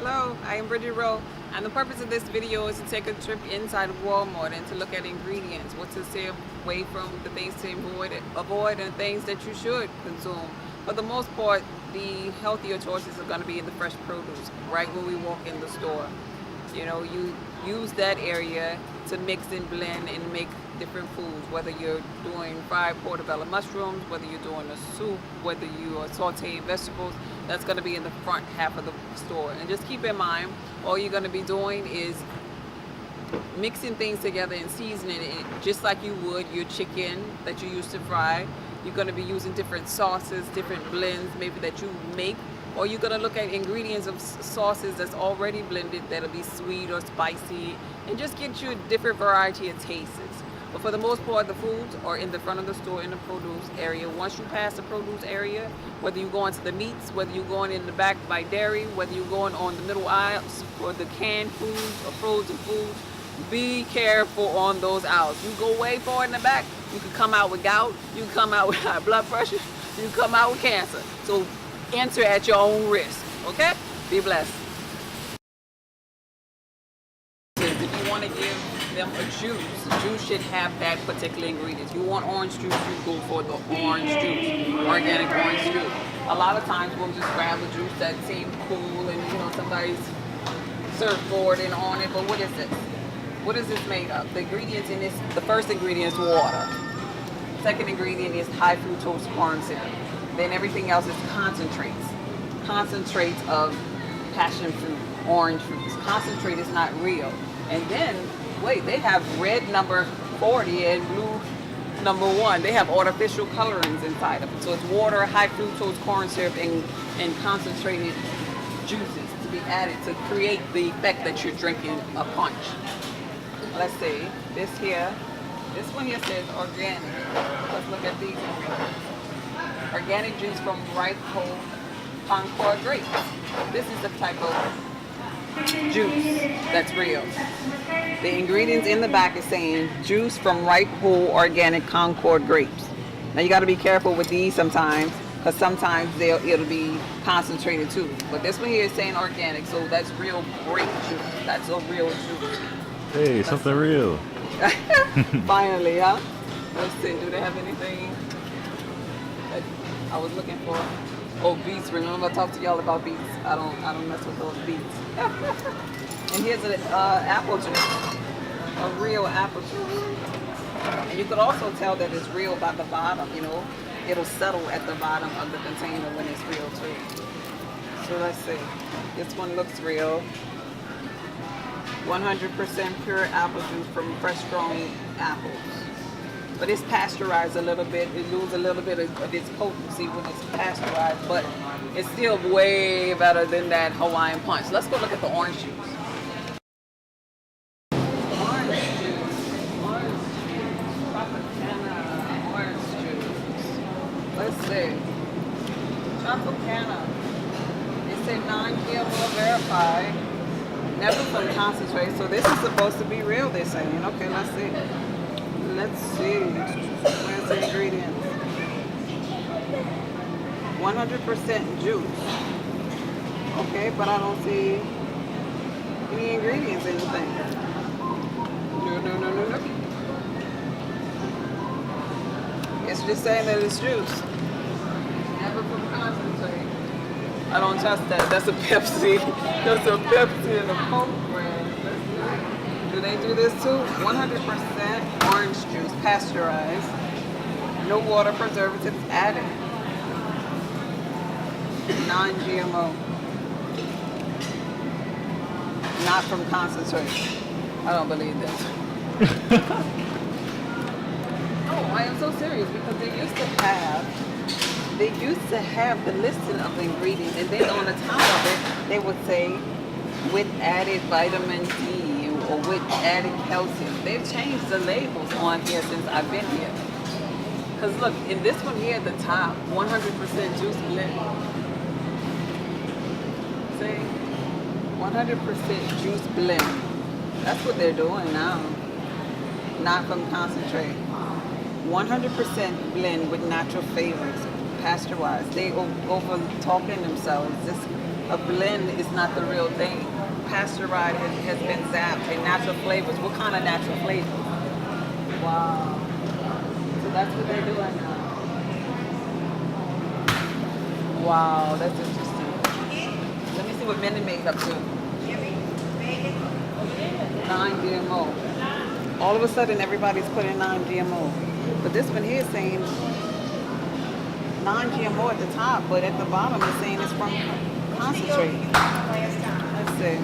Hello, I am Bridget Rowe, and the purpose of this video is to take a trip inside of Walmart and to look at ingredients, what to stay away from, the things to avoid, and things that you should consume. For the most part, the healthier choices are going to be in the fresh produce, right when we walk in the store. You know, you use that area to mix and blend and make different foods, whether you're doing fried portobello mushrooms, whether you're doing a soup, whether you are sauteing vegetables. That's going to be in the front half of the store. And just keep in mind, all you're going to be doing is mixing things together and seasoning it just like you would your chicken that you used to fry. You're going to be using different sauces, different blends maybe that you make, or you're going to look at ingredients of sauces that's already blended that'll be sweet or spicy, and just get you a different variety of tastes. But for the most part, the foods are in the front of the store in the produce area. Once you pass the produce area, whether you're going to the meats, whether you're going in the back by dairy, whether you're going on the middle aisles for the canned foods or frozen foods, be careful on those aisles. You go way far in the back, you can come out with gout, you can come out with high blood pressure, you can come out with cancer. So enter at your own risk, okay? Be blessed. If you want to give them a juice should have that particular ingredient. If you want orange juice, you go for the orange juice, organic orange juice. A lot of times we'll just grab a juice that seems cool and somebody's surfboard and on it, but what is this? What is this made of? The ingredients in this, the first ingredient is water. Second ingredient is high fructose corn syrup. Then everything else is concentrates. Concentrates of passion fruit, orange fruits. Concentrate is not real. And then, wait, they have red number 40 and blue number 1. They have artificial colorings inside of it. So it's water, high fructose corn syrup, and concentrated juices to be added to create the effect that you're drinking a punch. Let's see, this one here says organic. Let's look at these ingredients. Organic juice from ripe whole Concord grapes. This is the type of juice that's real. The ingredients in the back is saying juice from ripe whole organic Concord grapes. Now you got to be careful with these sometimes, because sometimes it'll be concentrated too. But this one here is saying organic, so that's real grape juice. That's a real juice. Hey, that's something real. Finally, huh? Let's see, do they have anything that I was looking for? Oh, beets. Remember I talked to y'all about beets. I don't mess with those beets. And here's an apple juice, a real apple juice. And you could also tell that it's real by the bottom, It'll settle at the bottom of the container when it's real too. So let's see. This one looks real. 100% pure apple juice from fresh grown apples. But it's pasteurized a little bit. It loses a little bit of its potency when it's pasteurized, but it's still way better than that Hawaiian punch. Let's go look at the orange juice. Orange juice. Tropicana orange juice. Let's see. Tropicana. It said non-GMO verified. Never from concentrate. So this is supposed to be real, they're saying. Okay, let's see. Let's see. Where's the ingredients? 100% juice. Okay, but I don't see any ingredients in the thing. No. It's just saying that it's juice. Never from concentrate. I don't trust that. That's a Pepsi. That's a Pepsi and a Coke brand. Do they do this too? 100% orange juice, pasteurized. No water preservatives added. Non-GMO. Not from concentrate. I don't believe this. Oh, I am so serious because they used to have the listing of the ingredients, and then on the top of it, they would say with added vitamin D or with added calcium. They've changed the labels on here since I've been here. Because look, in this one here at the top, 100% juice blend. See? 100% juice blend. That's what they're doing now. Not from concentrate. 100% blend with natural flavors. Pasteurized. They over talking themselves. a blend is not the real thing. Pasteurized has been zapped, and natural flavors. What kind of natural flavors? Wow. So that's what they're doing now. Wow, that's interesting. Let me see what Minnie made up to. 9 GMO. All of a sudden, everybody's putting 9 GMO. But this one here is saying 9 GMO at the top, but at the bottom it's saying it's from concentrate. Let's see.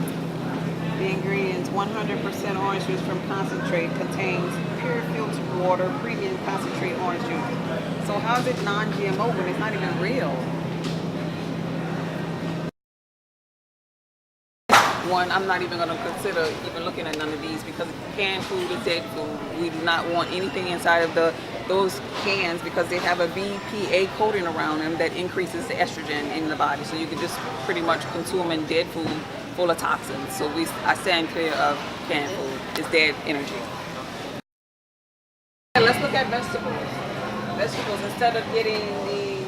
The ingredients: 100% orange juice from concentrate, contains pure filtered water, premium concentrate orange juice. So how is it non-GMO when it's not even real? One, I'm not even going to consider even looking at none of these because canned food is dead food. We do not want anything inside of those cans because they have a BPA coating around them that increases the estrogen in the body. So you can just pretty much consume in dead food full of toxins. So I stand clear of canned food. It's dead energy. Let's look at vegetables. Vegetables, instead of getting the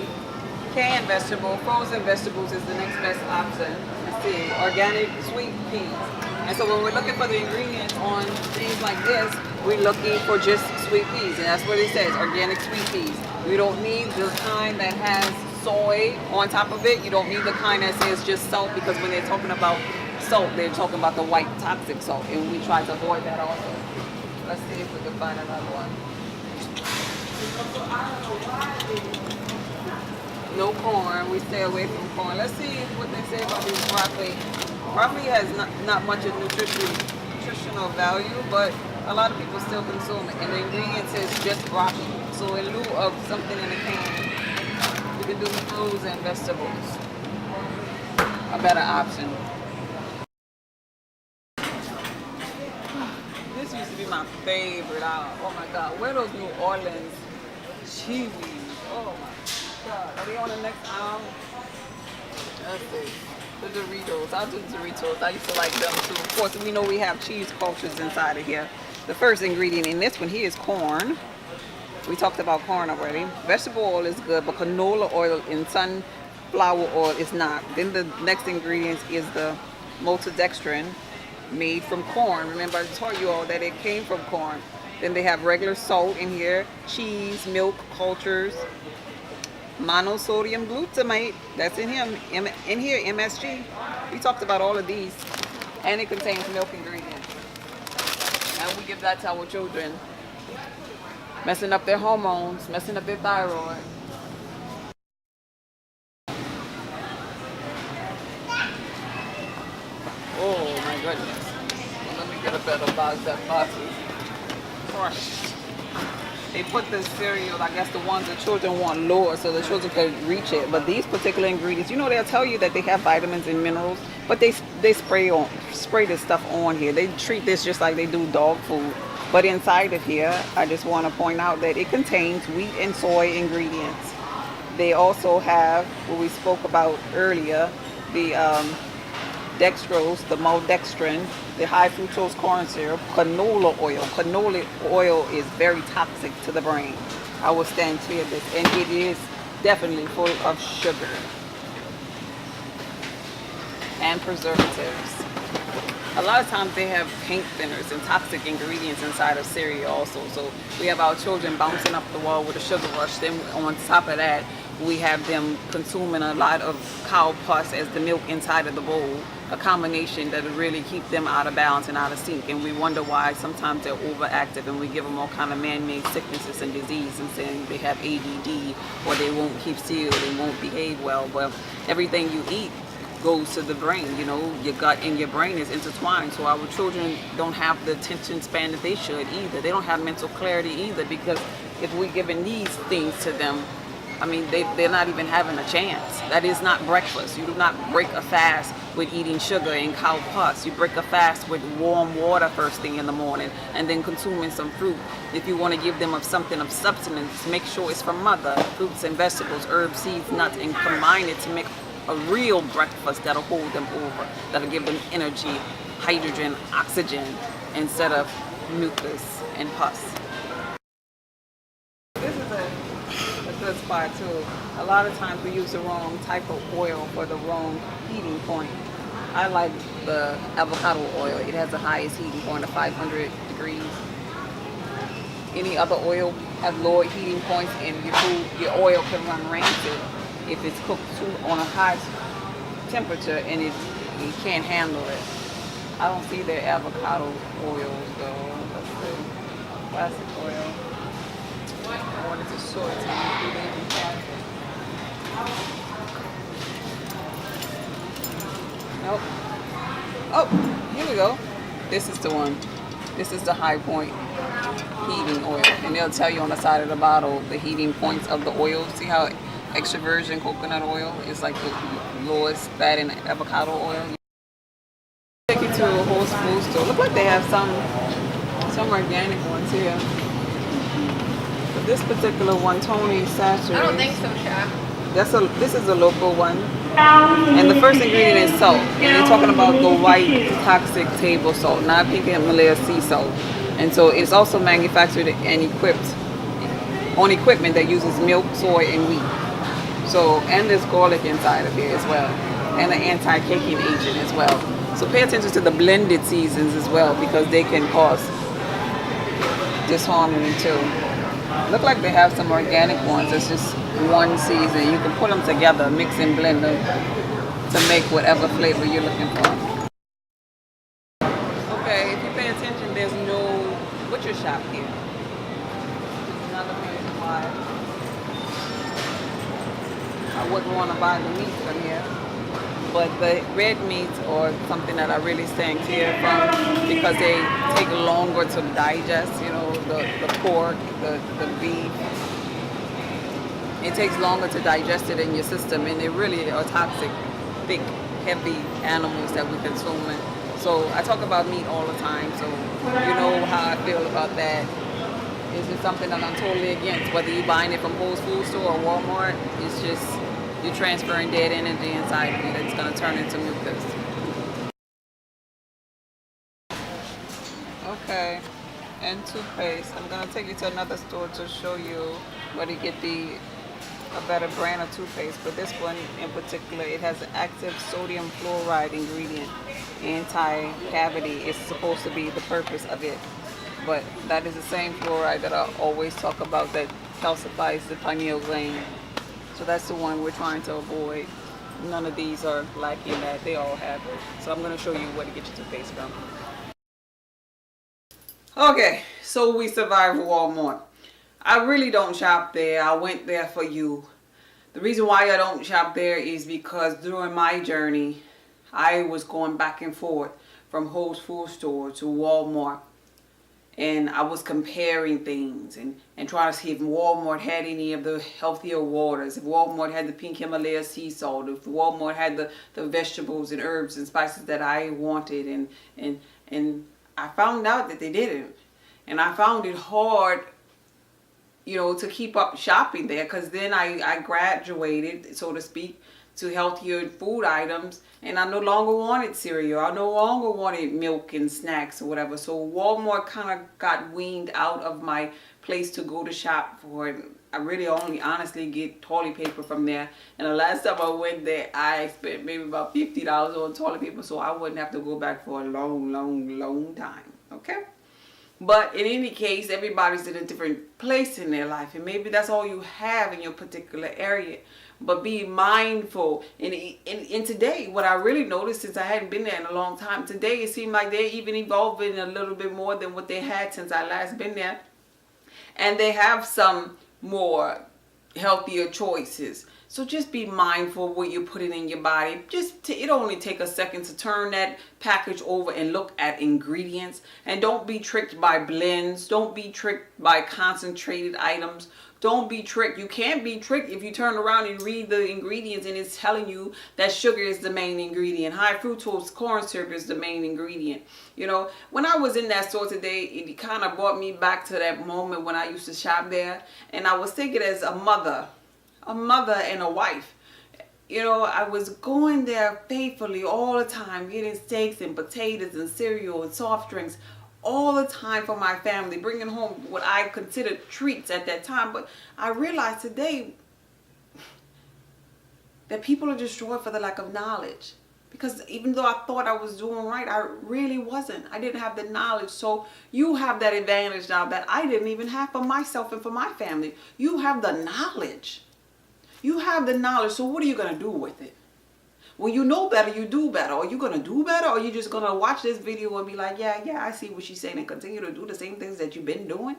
canned vegetable, frozen vegetables is the next best option. Let's see, organic sweet peas. And so when we're looking for the ingredients on things like this, we're looking for just sweet peas. And that's what it says, organic sweet peas. We don't need the kind that has soy on top of it. You don't need the kind that says just salt, because when they're talking about salt, they're talking about the white toxic salt. And we try to avoid that also. Let's see if we can find another one. No corn. We stay away from corn. Let's see what they say about this broccoli. Broccoli has not much of nutritional value, but a lot of people still consume it. And the ingredients is just broccoli. So in lieu of something in a can, you can do frozen vegetables. A better option. This used to be my favorite. Oh my God. Where are those New Orleans cheewies? Oh my God. Are they on the next aisle? Let's see. The Doritos. I'll do the Doritos. I used to like them too. Of course, we know we have cheese cultures inside of here. The first ingredient in this one here is corn. We talked about corn already. Vegetable oil is good, but canola oil and sunflower oil is not. Then the next ingredient is the maltodextrin, made from corn. Remember, I told you all that it came from corn. Then they have regular salt in here, cheese, milk, cultures, monosodium glutamate, that's in here, MSG. We talked about all of these, and it contains milk ingredients. And we give that to our children, messing up their hormones, messing up their thyroid. Oh my goodness. Well, let me get a better box. That box is crushed. They put this cereal, I guess the ones the children want lower so the children can reach it. But these particular ingredients, you know, they'll tell you that they have vitamins and minerals, but they spray this stuff on here. They treat this just like they do dog food. But inside of here, I just want to point out that it contains wheat and soy ingredients. They also have what we spoke about earlier, the dextrose, the maltodextrin, the high fructose corn syrup, canola oil. Canola oil is very toxic to the brain. I will stand clear of this, and it is definitely full of sugar and preservatives. A lot of times they have paint thinners and toxic ingredients inside of cereal also. So we have our children bouncing up the wall with a sugar rush. Then on top of that, we have them consuming a lot of cow pus as the milk inside of the bowl, a combination that will really keep them out of balance and out of sync. And we wonder why sometimes they're overactive, and we give them all kind of man-made sicknesses and disease and saying they have ADD or they won't keep still, they won't behave well. Well, everything you eat goes to the brain. You know, your gut and your brain is intertwined. So our children don't have the attention span that they should either. They don't have mental clarity either, because if we're giving these things to them, I mean, they're not even having a chance. That is not breakfast. You do not break a fast with eating sugar and cow pus. You break a fast with warm water first thing in the morning and then consuming some fruit. If you want to give them something of substance, make sure it's from mother, fruits and vegetables, herbs, seeds, nuts, and combine it to make a real breakfast that'll hold them over, that'll give them energy, hydrogen, oxygen, instead of mucus and pus. This is a good spot. clarify too. A lot of times we use the wrong type of oil for the wrong heating point. I like the avocado oil. It has the highest heating point of 500 degrees. Any other oil has lower heating points, and your food, your oil can run rancid if it's cooked on a high temperature and it can't handle it. I don't see their avocado oils though. Let's see. Plastic oil. I wanted to show it to you. Do they even have it? Nope. Oh, here we go. This is the one. This is the high point heating oil. And they'll tell you on the side of the bottle the heating points of the oil. See how extra virgin coconut oil is like the lowest fat in avocado oil? Take you to a Whole Foods store. Look like they have some organic ones here. But this particular one, Tony Sachet. I don't think so, Chef. This is a local one. And the first ingredient is salt. And they're talking about the white toxic table salt, not pink Himalaya sea salt. And so it's also manufactured and equipped on equipment that uses milk, soy, and wheat. So, and there's garlic inside of here as well, and an anti-caking agent as well. So pay attention to the blended seasons as well, because they can cause disharmony too. Look like they have some organic ones. It's just one season. You can put them together, mix and blend them to make whatever flavor you're looking for. Okay, if you pay attention, there's no butcher shop here. Another reason why I wouldn't want to buy the meat from here. But the red meats are something that I really stand clear from because they take longer to digest, you know, the pork, the beef. It takes longer to digest it in your system, and they really are toxic, thick, heavy animals that we consume. So I talk about meat all the time, so you know how I feel about that. It's just something that I'm totally against. Whether you're buying it from Whole Foods store or Walmart, it's just you're transferring dead energy inside of you that's going to turn into mucus. Okay, and toothpaste. I'm going to take you to another store to show you where to get a better brand of toothpaste. But this one in particular, it has an active sodium fluoride ingredient. Anti-cavity is supposed to be the purpose of it. But that is the same fluoride that I always talk about that calcifies the pineal gland. So that's the one we're trying to avoid. None of these are lacking that. They all have it. So I'm going to show you where to get your toothpaste from. Okay, so we survived Walmart. I really don't shop there. I went there for you. The reason why I don't shop there is because during my journey, I was going back and forth from Whole Foods store to Walmart. And I was comparing things and trying to see if Walmart had any of the healthier waters, if Walmart had the pink Himalaya sea salt, if Walmart had the vegetables and herbs and spices that I wanted. And I found out that they didn't. And I found it hard, you know, to keep up shopping there, because then I graduated, so to speak, to healthier food items, and I no longer wanted cereal. I no longer wanted milk and snacks or whatever. So Walmart kind of got weaned out of my place to go to shop for it. I really only honestly get toilet paper from there. And the last time I went there, I spent maybe about $50 on toilet paper, so I wouldn't have to go back for a long time. Okay? But in any case, everybody's in a different place in their life, and maybe that's all you have in your particular area. But be mindful. And today, what I really noticed, since I hadn't been there in a long time, today it seemed like they're even evolving a little bit more than what they had since I last been there. And they have some more healthier choices. So just be mindful what you're putting in your body. It only take a second to turn that package over and look at ingredients. And don't be tricked by blends. Don't be tricked by concentrated items. Don't be tricked. You can't be tricked if you turn around and read the ingredients and it's telling you that sugar is the main ingredient. High fructose corn syrup is the main ingredient. You know, when I was in that store today, it kind of brought me back to that moment when I used to shop there. And I was thinking as a mother and a wife. You know, I was going there faithfully all the time, getting steaks and potatoes and cereal and soft drinks all the time for my family, bringing home what I considered treats at that time. But I realized today, that people are destroyed for the lack of knowledge. Because even though I thought I was doing right, I really wasn't. I didn't have the knowledge. So you have that advantage now that I didn't even have for myself and for my family. You have the knowledge. You have the knowledge. So what are you going to do with it? When you know better, you do better. Are you going to do better? Or are you just going to watch this video and be like, yeah, I see what she's saying, and continue to do the same things that you've been doing?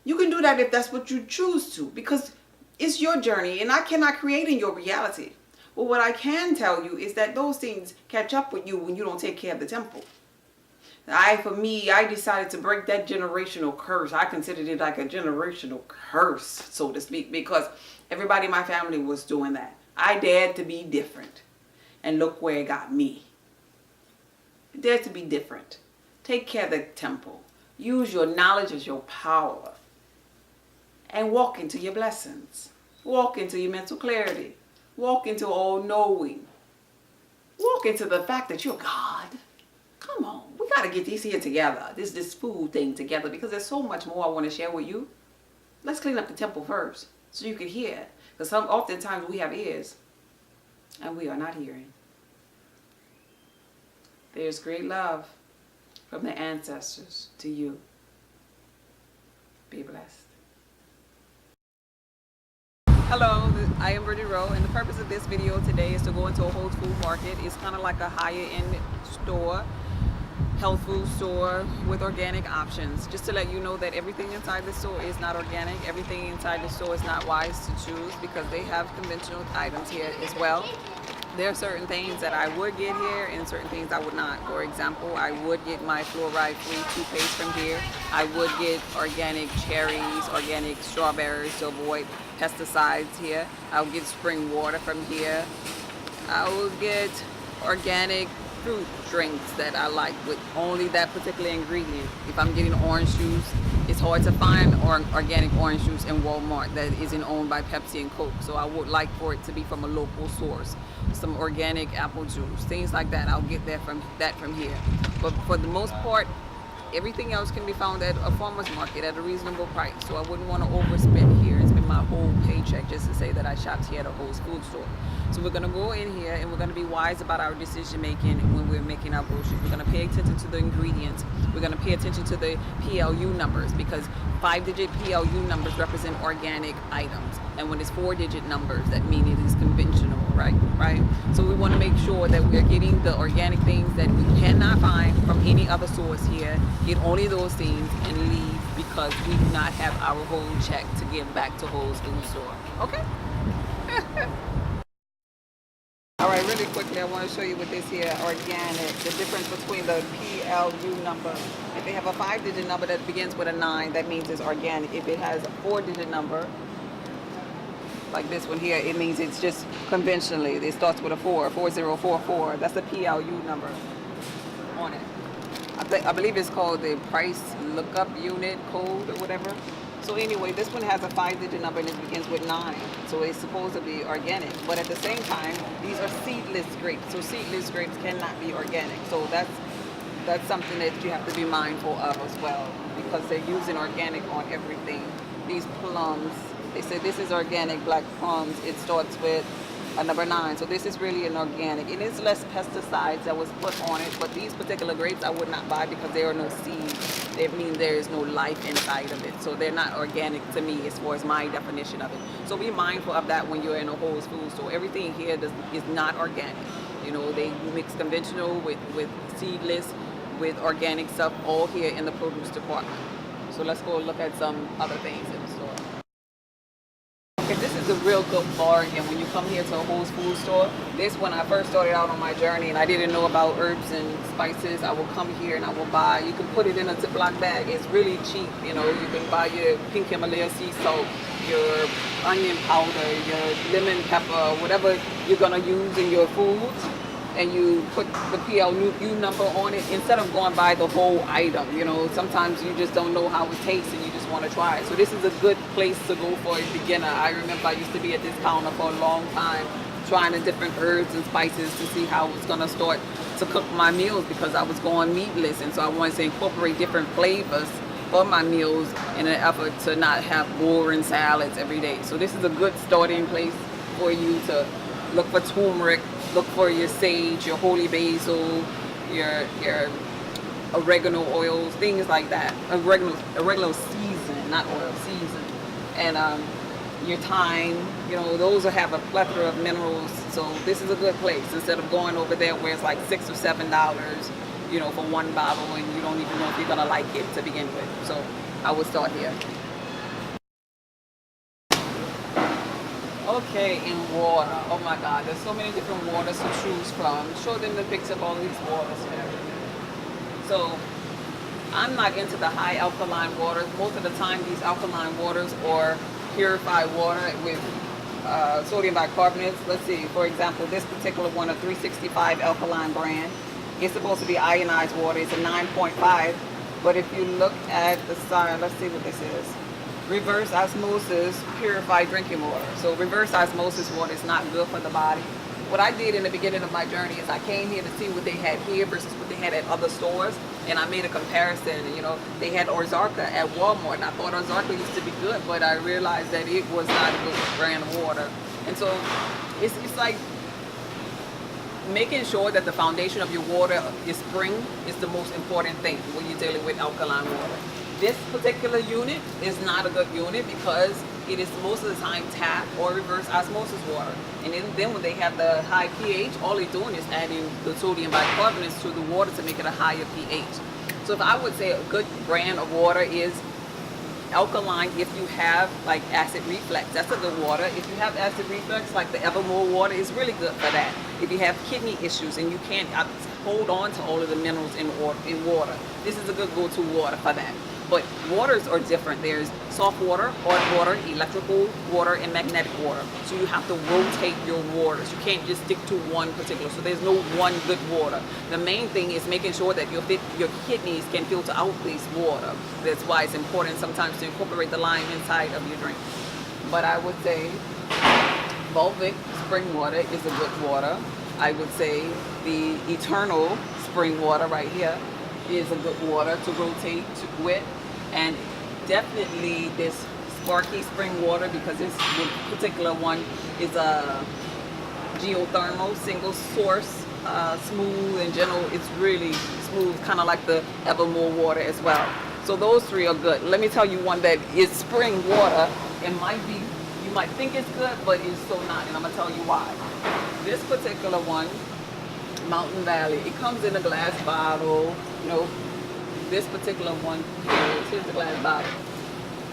You can do that if that's what you choose to, because it's your journey and I cannot create in your reality. But what I can tell you is that those things catch up with you when you don't take care of the temple. For me, I decided to break that generational curse. I considered it like a generational curse, so to speak, because everybody in my family was doing that. I dared to be different. And look where it got me. I dared to be different. Take care of the temple. Use your knowledge as your power. And walk into your blessings. Walk into your mental clarity. Walk into all knowing. Walk into the fact that you're God. Come on. We got to get this here together. This food thing together, because there's so much more I want to share with you. Let's clean up the temple first so you can hear. Because oftentimes we have ears and we are not hearing. There's great love from the ancestors to you. Be blessed. Hello, I am Brittany Rowe, and the purpose of this video today is to go into a whole food market. It's kind of like a higher end store, health food store with organic options. Just to let you know that everything inside the store is not organic. Everything inside the store is not wise to choose, because they have conventional items here as well. There are certain things that I would get here and certain things I would not. For example, I would get my fluoride-free toothpaste from here. I would get organic cherries, organic strawberries to avoid pesticides here. I'll get spring water from here. I will get organic fruit drinks that I like with only that particular ingredient. If I'm getting orange juice, it's hard to find organic orange juice in Walmart that isn't owned by Pepsi and Coke. So I would like for it to be from a local source. Some organic apple juice, things like that. I'll get that from here. But for the most part, everything else can be found at a farmer's market at a reasonable price. So I wouldn't want to overspend here and spend my whole paycheck just to say that I shopped here at a Whole Foods store. So we're going to go in here and we're going to be wise about our decision making when we're making our groceries. We're going to pay attention to the ingredients. We're going to pay attention to the PLU numbers, because 5-digit PLU numbers represent organic items. And when it's 4-digit numbers, that means it is conventional, right? So we want to make sure that we're getting the organic things that we cannot find from any other source here. Get only those things and leave, because we do not have our whole check to give back to Whole Foods store. Okay? All right, really quickly, I want to show you with this here organic, the difference between the PLU number. If they have a 5-digit number that begins with a 9, that means it's organic. If it has a 4-digit number, like this one here, it means it's just conventionally. It starts with a 4044. That's the PLU number on it. I believe it's called the price lookup unit code or whatever. So anyway, this one has a 5-digit number and it begins with 9. So it's supposed to be organic. But at the same time, these are seedless grapes. So seedless grapes cannot be organic. So that's something that you have to be mindful of as well, because they're using organic on everything. These plums, they said this is organic black plums. It starts with a number 9. So this is really an organic. It is less pesticides that was put on it, but these particular grapes I would not buy because there are no seeds. It means there is no life inside of it. So they're not organic to me as far as my definition of it. So be mindful of that when you're in a Whole Foods store. Everything here is not organic. You know, they mix conventional with seedless, with organic stuff, all here in the produce department. So let's go look at some other things in the store. Okay, this is a real good bargain when you come here to a Whole Foods store. This, when I first started out on my journey and I didn't know about herbs and spices, I will come here and I will buy. You can put it in a Ziploc bag. It's really cheap. You know, you can buy your pink Himalaya sea salt, your onion powder, your lemon pepper, whatever you're gonna use in your foods, and you put the PLU number on it instead of going by the whole item. You know, sometimes you just don't know how it tastes and you just want to try it. So this is a good place to go for a beginner. I remember I used to be at this counter for a long time trying the different herbs and spices to see how I was going to start to cook my meals, because I was going meatless, and so I wanted to incorporate different flavors for my meals in an effort to not have boring salads every day. So this is a good starting place. for you to look for turmeric, look for your sage, your holy basil, your oregano oils, things like that. Oregano season, not oil, season. And your thyme, you know, those will have a plethora of minerals. So this is a good place instead of going over there where it's like $6 or $7, you know, for one bottle, and you don't even know if you're gonna like it to begin with. So I would start here. Okay, in water. Oh my God, there's so many different waters to choose from. Show them the picture of all these waters and everything. So I'm not into the high alkaline waters. Most of the time, these alkaline waters are purified water with sodium bicarbonate. Let's see, for example, this particular one, a 365 alkaline brand, it's supposed to be ionized water. It's a 9.5. But if you look at the side, let's see what this is. Reverse osmosis purified drinking water. So reverse osmosis water is not good for the body. What I did in the beginning of my journey is I came here to see what they had here versus what they had at other stores, and I made a comparison. You know, they had Ozarka at Walmart, and I thought Ozarka used to be good, but I realized that it was not a good brand of water. And so it's like making sure that the foundation of your water is spring is the most important thing when you're dealing with alkaline water. This particular unit is not a good unit because it is most of the time tap or reverse osmosis water. And then when they have the high pH, all they're doing is adding the sodium bicarbonates to the water to make it a higher pH. So if I would say a good brand of water is alkaline, if you have like acid reflux, that's a good water. If you have acid reflux, like the Evermore water is really good for that. If you have kidney issues and you can't hold on to all of the minerals in water, this is a good go-to water for that. But waters are different. There's soft water, hard water, electrical water, and magnetic water. So you have to rotate your waters. You can't just stick to one particular. So there's no one good water. The main thing is making sure that your kidneys can filter out this water. That's why it's important sometimes to incorporate the lime inside of your drink. But I would say Volvic spring water is a good water. I would say the Eternal spring water right here is a good water to rotate with, and definitely this Sparky spring water, because this particular one is a geothermal single source, smooth and gentle. It's really smooth, kind of like the Evermore water as well. So those three are good. Let me tell you one that is spring water. It might be, you might think it's good, but it's so not, and I'm gonna tell you why. This particular one, Mountain Valley, it comes in a glass bottle. You know, this particular one here, here's the glass bottle.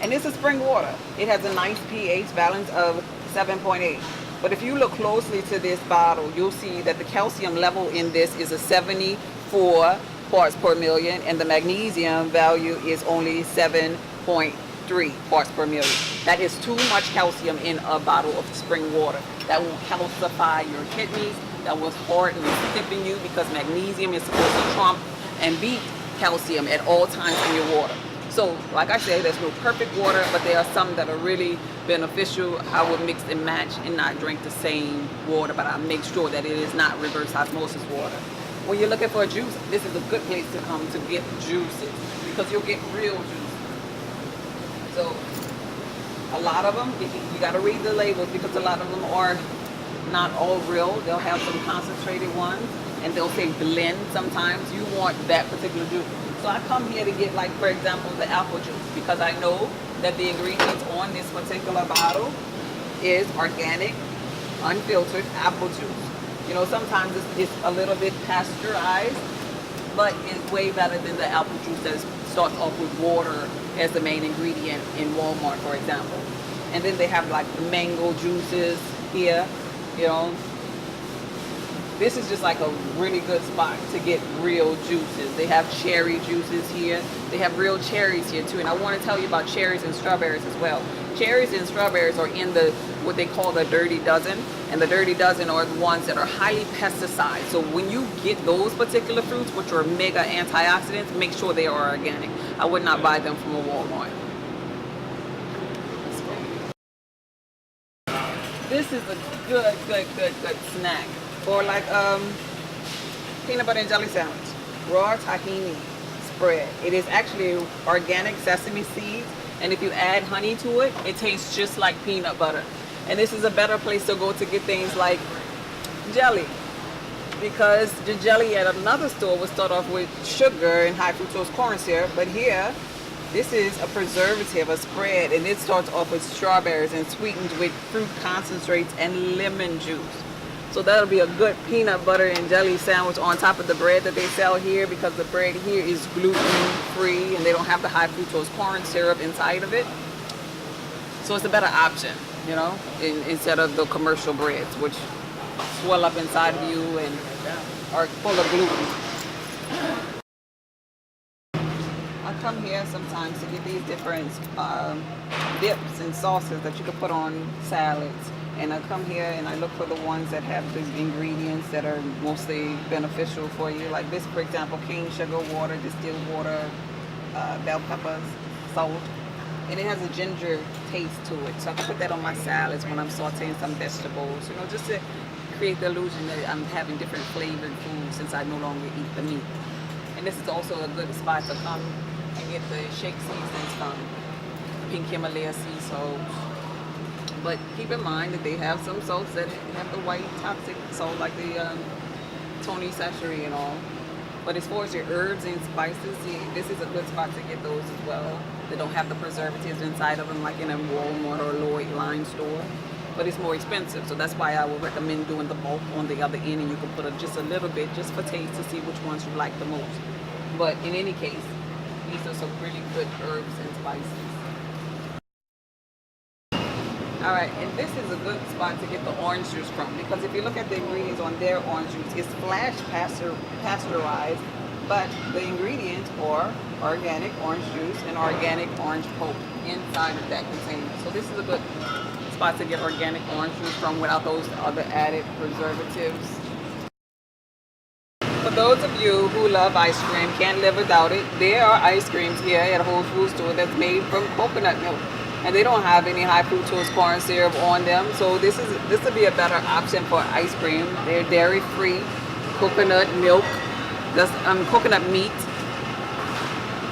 And this is spring water. It has a nice pH balance of 7.8. But if you look closely to this bottle, you'll see that the calcium level in this is a 74 parts per million, and the magnesium value is only 7.3 parts per million. That is too much calcium in a bottle of spring water. That will calcify your kidneys. That will harden and stiffen you, because magnesium is supposed to trump and beat calcium at all times in your water. So like I said, there's no perfect water, but there are some that are really beneficial. I would mix and match and not drink the same water, but I make sure that it is not reverse osmosis water. When you're looking for a juice, this is a good place to come to get juices, because you'll get real juice. So a lot of them, you got to read the labels, because a lot of them are not all real. They'll have some concentrated ones, and they'll say blend sometimes. You want that particular juice. So I come here to get, like, for example, the apple juice, because I know that the ingredients on this particular bottle is organic, unfiltered apple juice. You know, sometimes it's a little bit pasteurized, but it's way better than the apple juice that starts off with water as the main ingredient in Walmart, for example. And then they have like the mango juices here, you know. This is just like a really good spot to get real juices. They have cherry juices here. They have real cherries here too. And I want to tell you about cherries and strawberries as well. Cherries and strawberries are in the what they call the dirty dozen. And the dirty dozen are the ones that are highly pesticided. So when you get those particular fruits, which are mega antioxidants, make sure they are organic. I would not buy them from a Walmart. This is a good snack. Or like peanut butter and jelly sandwich, raw tahini spread. It is actually organic sesame seeds, and if you add honey to it, it tastes just like peanut butter. And this is a better place to go to get things like jelly, because the jelly at another store will start off with sugar and high fructose corn syrup, but here this is a preservative, a spread, and it starts off with strawberries and sweetened with fruit concentrates and lemon juice. So that'll be a good peanut butter and jelly sandwich on top of the bread that they sell here, because the bread here is gluten free and they don't have the high fructose corn syrup inside of it. So it's a better option, you know, instead of the commercial breads, which swell up inside of you and are full of gluten. I come here sometimes to get these different dips and sauces that you can put on salads. And I come here and I look for the ones that have the ingredients that are mostly beneficial for you. Like this, for example, cane sugar water, distilled water, bell peppers, salt. And it has a ginger taste to it. So I can put that on my salads when I'm sauteing some vegetables, you know, just to create the illusion that I'm having different flavored food since I no longer eat the meat. And this is also a good spot to come and get the shake seasonings from. Pink Himalaya sea salt. But keep in mind that they have some salts that have the white toxic salt, like the Tony Sachet and all. But as far as your herbs and spices, this is a good spot to get those as well. They don't have the preservatives inside of them like in a Walmart or Lloyd line store. But it's more expensive, so that's why I would recommend doing the bulk on the other end, and you can put just a little bit just for taste to see which ones you like the most. But in any case, these are some really good herbs and spices. Alright, and this is a good spot to get the orange juice from, because if you look at the ingredients on their orange juice, it's flash pasteurized, but the ingredients are organic orange juice and organic orange pulp inside of that container. So this is a good spot to get organic orange juice from without those other added preservatives. For those of you who love ice cream, can't live without it, there are ice creams here at a Whole Foods store that's made from coconut milk. And they don't have any high fructose corn syrup on them, so this would be a better option for ice cream. They're dairy free, coconut milk, that's coconut meat.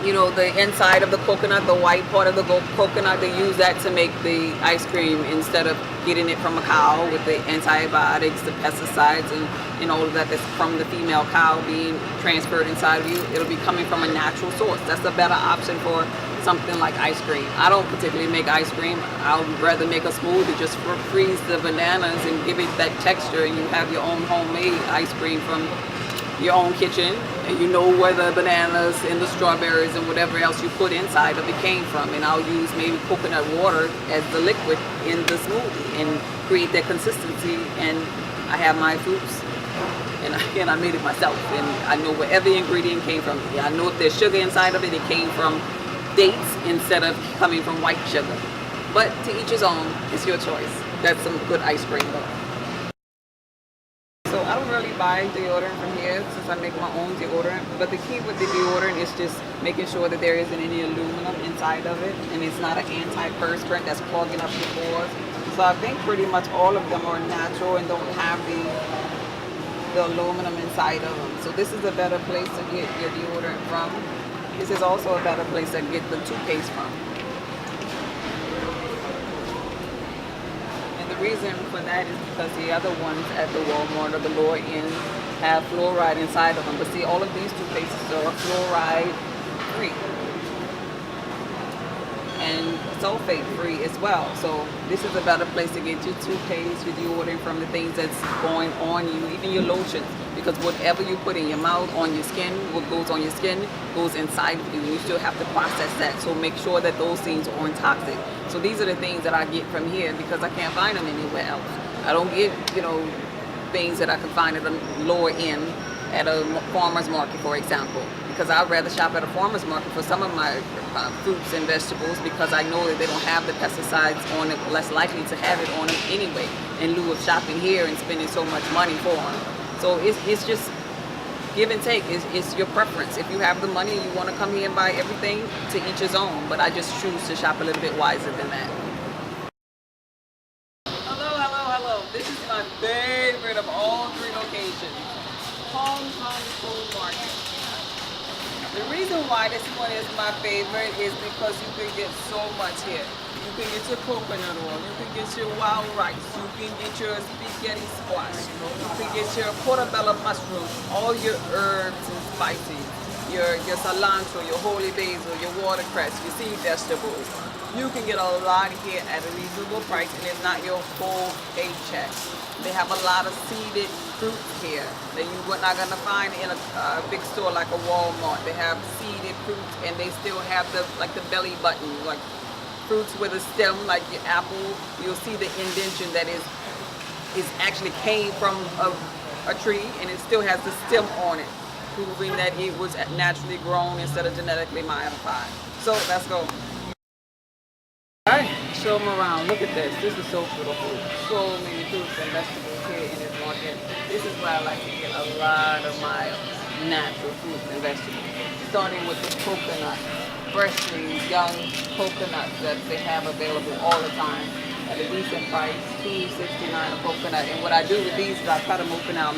You know, the inside of the coconut, the white part of the coconut, they use that to make the ice cream instead of getting it from a cow with the antibiotics, the pesticides, and all of that that's from the female cow being transferred inside of you. It'll be coming from a natural source. That's a better option for something like ice cream. I don't particularly make ice cream. I would rather make a smoothie, just freeze the bananas and give it that texture, and you have your own homemade ice cream from your own kitchen, and you know where the bananas and the strawberries and whatever else you put inside of it came from. And I'll use maybe coconut water as the liquid in the smoothie and create that consistency, and I have my fruits. And again, I made it myself, and I know where every ingredient came from. I know if there's sugar inside of it, it came from dates instead of coming from white sugar. But to each his own, it's your choice. That's some good ice cream though. So I don't really buy deodorant from here since I make my own deodorant. But the key with the deodorant is just making sure that there isn't any aluminum inside of it, and it's not an antiperspirant that's clogging up your pores. So I think pretty much all of them are natural and don't have the aluminum inside of them. So this is a better place to get your deodorant from. This is also a better place to get the toothpaste from. And the reason for that is because the other ones at the Walmart or the lower end have fluoride inside of them. But see, all of these toothpastes are fluoride free and sulfate free as well. So this is a better place to get your toothpaste, your deodorant from, the things that's going on you, even your lotions. Because whatever you put in your mouth, on your skin, what goes on your skin goes inside of you. You still have to process that. So make sure that those things aren't toxic. So these are the things that I get from here because I can't find them anywhere else. I don't get, you know, things that I can find at a lower end at a farmer's market, for example. Because I'd rather shop at a farmer's market for some of my fruits and vegetables, because I know that they don't have the pesticides on it, less likely to have it on them anyway, in lieu of shopping here and spending so much money for them. So it's just give and take. It's your preference. If you have the money and you want to come here and buy everything, to each his own. But I just choose to shop a little bit wiser than that. Hello. This is my favorite of all three locations. Hong Kong Food Market. The reason why this one is my favorite is because you can get so much here. You can get your coconut oil, you can get your wild rice, you can get your spaghetti squash, you can get your portobello mushroom, all your herbs and spices, your cilantro, your holy basil, your watercress, your sea vegetables. You can get a lot here at a reasonable price, and it's not your whole paycheck. They have a lot of seeded fruits here that you're not gonna find in a big store like a Walmart. They have seeded fruits, and they still have the belly button, like fruits with a stem, like your apple. You'll see the indentation that is actually came from a tree, and it still has the stem on it, proving that it was naturally grown instead of genetically modified. So let's go. All right, show them around. Look at this. This is so beautiful. So many fruits and vegetables here in this market. This is where I like to get a lot of my natural fruits and vegetables. Starting with the coconut, freshly young coconuts that they have available all the time at a decent price, $2.69 a coconut. And what I do with these is I cut them open. I'll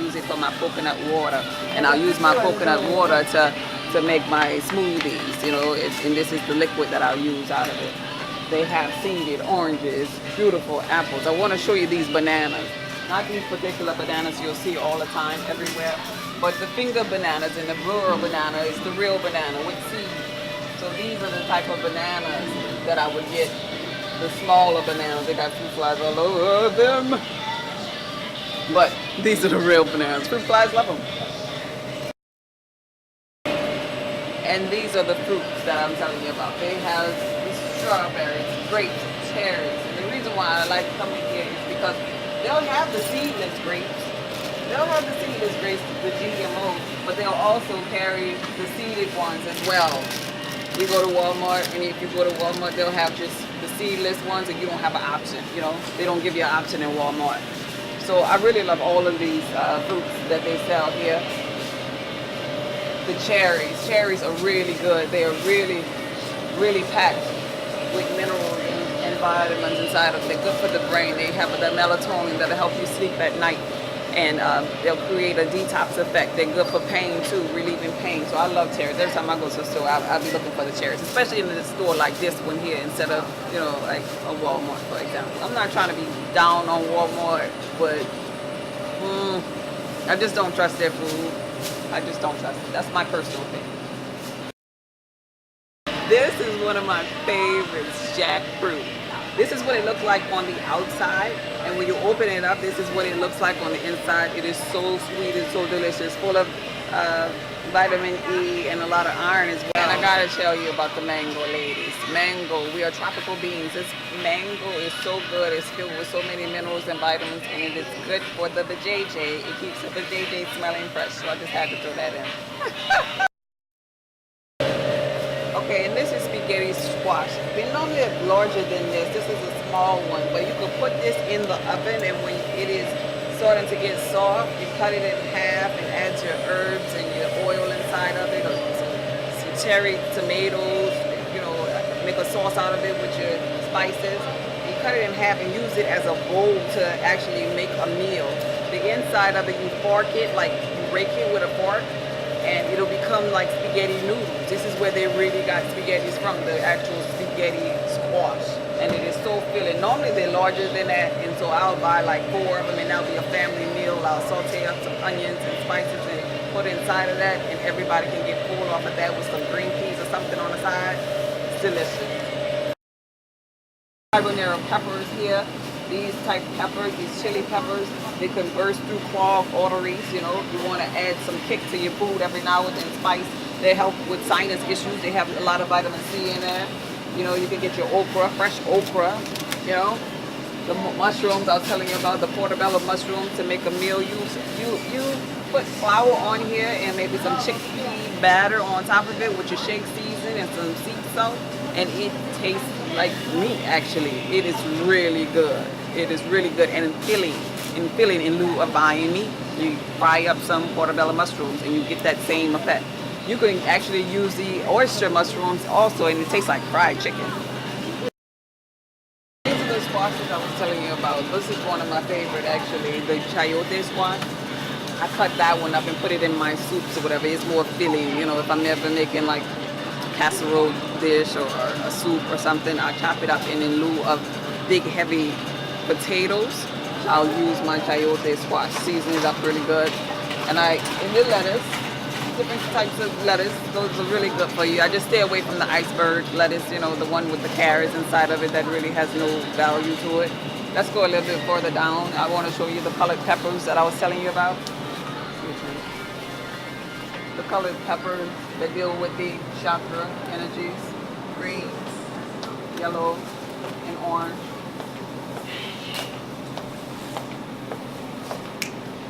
use it for my coconut water, and I'll use my coconut water to make my smoothies. You know, and this is the liquid that I'll use out of it. They have seeded oranges, beautiful apples. I want to show you these bananas. Not these particular bananas you'll see all the time everywhere, but the finger bananas and the rural banana is the real banana with seeds. So these are the type of bananas that I would get. The smaller bananas, they got fruit flies all over them. But these are the real bananas. Fruit flies love them. And these are the fruits that I'm telling you about. They have strawberries, grapes, cherries. And the reason why I like coming here is because they'll have the seedless grapes. They'll have the seedless grapes, the GMO, but they'll also carry the seeded ones as well. You go to Walmart, and if you go to Walmart, they'll have just the seedless ones, and you don't have an option. You know, they don't give you an option in Walmart. So I really love all of these fruits that they sell here. The cherries are really good. They are really, really packed with minerals and vitamins inside of them. They're good for the brain. They have the melatonin that'll help you sleep at night, and they'll create a detox effect. They're good for pain too, relieving pain. So I love cherries. Every time I go to the store, I'll be looking for the cherries, especially in a store like this one here instead of, you know, like a Walmart, for example. I'm not trying to be down on Walmart, but I just don't trust their food. I just don't trust it. That's my personal opinion. This is one of my favorites, jackfruit. This is what it looks like on the outside, and when you open it up, this is what it looks like on the inside. It is so sweet and so delicious, full of vitamin E and a lot of iron as well. And I gotta tell you about the mango, ladies. Mango, we are tropical beings. This mango is so good. It's filled with so many minerals and vitamins, and it is good for the vajayjay. It keeps the vajayjay smelling fresh, so I just had to throw that in. Okay, and this is spaghetti squash. They normally are larger than this. This is a small one, but you can put this in the oven, and when it is starting to get soft, you cut it in half and add your herbs and your oil inside of it, or some cherry tomatoes, you know, make a sauce out of it with your spices. You cut it in half and use it as a bowl to actually make a meal. The inside of it, you fork it, like you rake it with a fork, and it'll become like spaghetti noodles. This is where they really got spaghettis from, the actual spaghetti squash. And it is so filling. Normally they're larger than that, and so I'll buy like 4 of them, and that'll be a family meal. I'll saute up some onions and spices and put inside of that, and everybody can get full off of that with some green peas or something on the side. It's delicious. Habanero peppers here. These type peppers, these chili peppers, they can burst through clogged arteries. You know, if you want to add some kick to your food every now and then, spice. They help with sinus issues. They have a lot of vitamin C in there. You know, you can get your okra, fresh okra. You know, the mushrooms I was telling you about, the portobello mushrooms to make a meal. You put flour on here and maybe some chickpea batter on top of it with your shake season and some sea salt, and it tastes like meat. Actually, it is really good. It is really good and filling. In lieu of buying meat, you fry up some portobello mushrooms and you get that same effect. You can actually use the oyster mushrooms also, and it tastes like fried chicken. These are the squashes I was telling you about. This is one of my favorite, actually, the chayote squash. I cut that one up and put it in my soups or whatever. It's more filling, you know, if I'm ever making like casserole dish or a soup or something, I chop it up, and in lieu of big heavy potatoes, I'll use my chayote squash, season it up really good. And in the lettuce, different types of lettuce, those are really good for you. I just stay away from the iceberg lettuce, you know, the one with the carrots inside of it that really has no value to it. Let's go a little bit further down. I want to show you the colored peppers that I was telling you about. The colored peppers that deal with the chakra energies, green, yellow, and orange.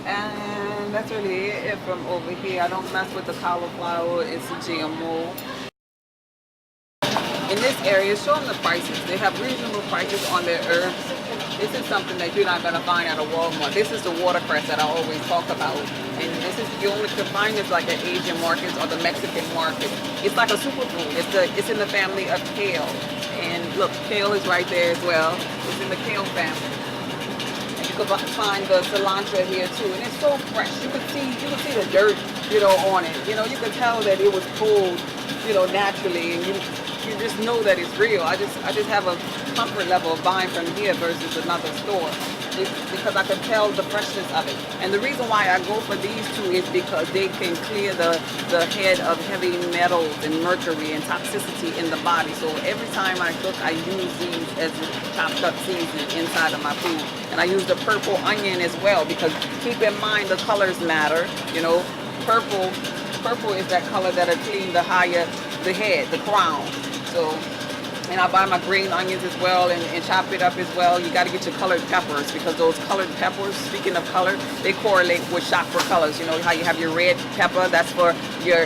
And that's really it from over here. I don't mess with the cauliflower. It's a GMO. In this area, show them the prices. They have reasonable prices on their herbs. This is something that you're not going to find at a Walmart. This is the watercress that I always talk about. And this is, you only can find this like at Asian markets or the Mexican market. It's like a superfood. It's in the family of kale. And look, kale is right there as well. It's in the kale family. And you can find the cilantro here too. And it's so fresh. You can see the dirt, you know, on it. You know, you can tell that it was pulled, you know, naturally, and you just know that it's real. I just have a comfort level of buying from here versus another store. It's because I can tell the freshness of it. And the reason why I go for these two is because they can clear the head of heavy metals and mercury and toxicity in the body. So every time I cook, I use these as chopped up seasoning inside of my food. And I use the purple onion as well, because keep in mind the colors matter. You know, purple is that color that'll clean the head, the crown. So, and I buy my green onions as well and chop it up as well. You got to get your colored peppers, because those colored peppers, speaking of color, they correlate with chakra colors. You know how you have your red pepper, that's for your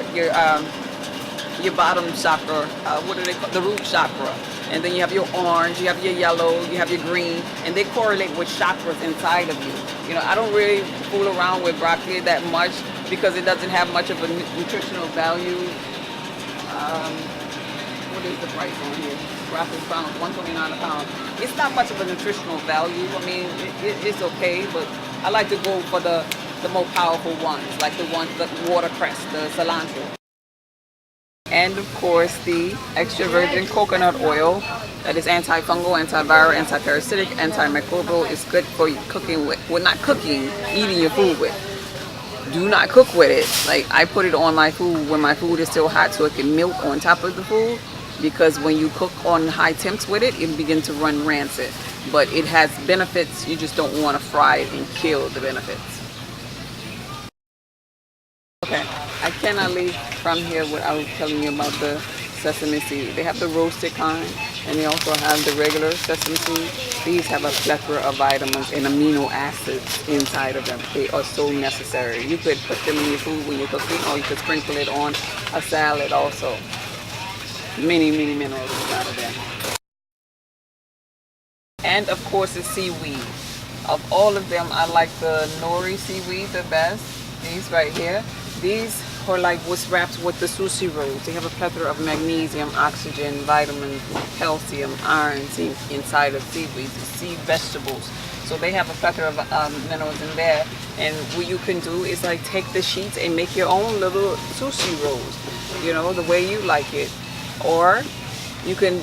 bottom chakra, what do they call, the root chakra. And then you have your orange, you have your yellow, you have your green, and they correlate with chakras inside of you. You know, I don't really fool around with broccoli that much because it doesn't have much of a nutritional value. What is the price on here? Broccoli pound, $1.29 a pound. It's not much of a nutritional value. I mean, it's okay, but I like to go for the more powerful ones, like the watercress, the cilantro. And of course, the extra virgin coconut oil that is antifungal, antiviral, antiparasitic, antimicrobial. Is good for cooking with. Well, not cooking, eating your food with. Do not cook with it. Like, I put it on my food when my food is still hot so it can melt on top of the food, because when you cook on high temps with it, it begins to run rancid. But it has benefits. You just don't want to fry it and kill the benefits. Okay, I cannot leave from here without telling you about the sesame seed. They have the roasted kind, and they also have the regular sesame seed. These have a plethora of vitamins and amino acids inside of them. They are so necessary. You could put them in your food when you're cooking, or you could sprinkle it on a salad also. Many minerals inside of them. And of course, the seaweed. Of all of them, I like the nori seaweed the best. These right here. These are like what's wrapped with the sushi rolls. They have a plethora of magnesium, oxygen, vitamins, calcium, iron inside of seaweeds, sea vegetables. So they have a plethora of minerals in there. And what you can do is like take the sheets and make your own little sushi rolls, you know, the way you like it. Or you can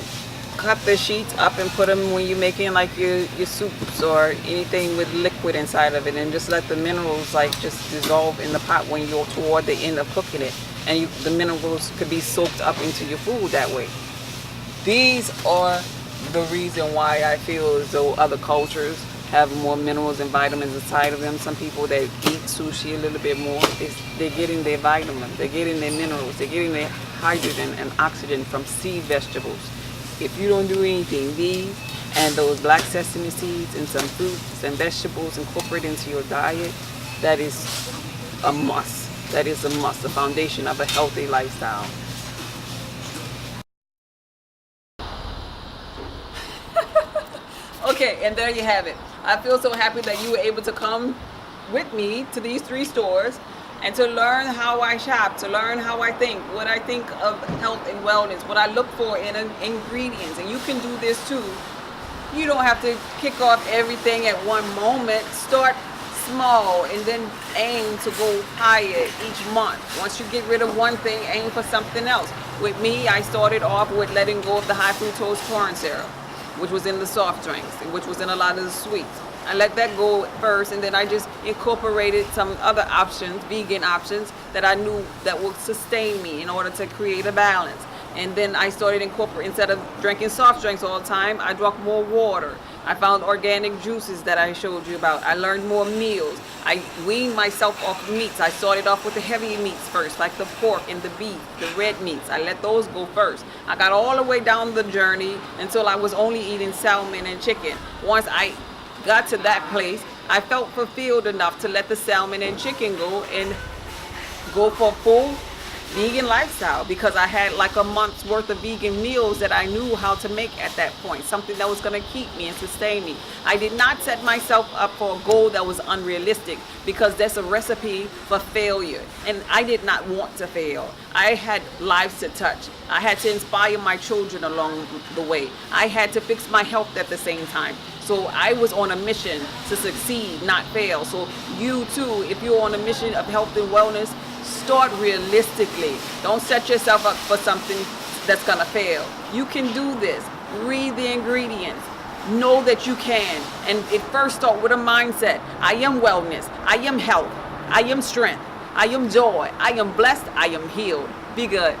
cut the sheets up and put them when you're making like your soups or anything with liquid inside of it, and just let the minerals like just dissolve in the pot when you're toward the end of cooking it, and the minerals could be soaked up into your food that way. These are the reason why I feel as though other cultures have more minerals and vitamins inside of them. Some people that eat sushi a little bit more, they're getting their vitamins, they're getting their minerals, they're getting their hydrogen and oxygen from sea vegetables. If you don't do anything, these and those black sesame seeds and some fruits and vegetables incorporate into your diet, that is a must. That is a must, the foundation of a healthy lifestyle. Okay, and there you have it. I feel so happy that you were able to come with me to these 3 stores and to learn how I shop, to learn how I think, what I think of health and wellness, what I look for in ingredients. And you can do this too. You don't have to kick off everything at one moment. Start small and then aim to go higher each month. Once you get rid of one thing, aim for something else. With me, I started off with letting go of the high fructose corn syrup, which was in the soft drinks, and which was in a lot of the sweets. I let that go first, and then I just incorporated some other options, vegan options, that I knew that would sustain me in order to create a balance. And then I started incorporating, instead of drinking soft drinks all the time, I drank more water. I found organic juices that I showed you about. I learned more meals. I weaned myself off meats. I started off with the heavy meats first, like the pork and the beef, the red meats. I let those go first. I got all the way down the journey until I was only eating salmon and chicken. Once I got to that place, I felt fulfilled enough to let the salmon and chicken go and go for full vegan lifestyle, because I had like a month's worth of vegan meals that I knew how to make at that point, something that was going to keep me and sustain me. I did not set myself up for a goal that was unrealistic, because that's a recipe for failure, and I did not want to fail. I had lives to touch. I had to inspire my children along the way. I had to fix my health at the same time. So I was on a mission to succeed, not fail. So you too, if you're on a mission of health and wellness, start realistically. Don't set yourself up for something that's gonna fail. You can do this. Read the ingredients. Know that you can. And it first start with a mindset. I am wellness. I am health. I am strength. I am joy. I am blessed. I am healed. Be good.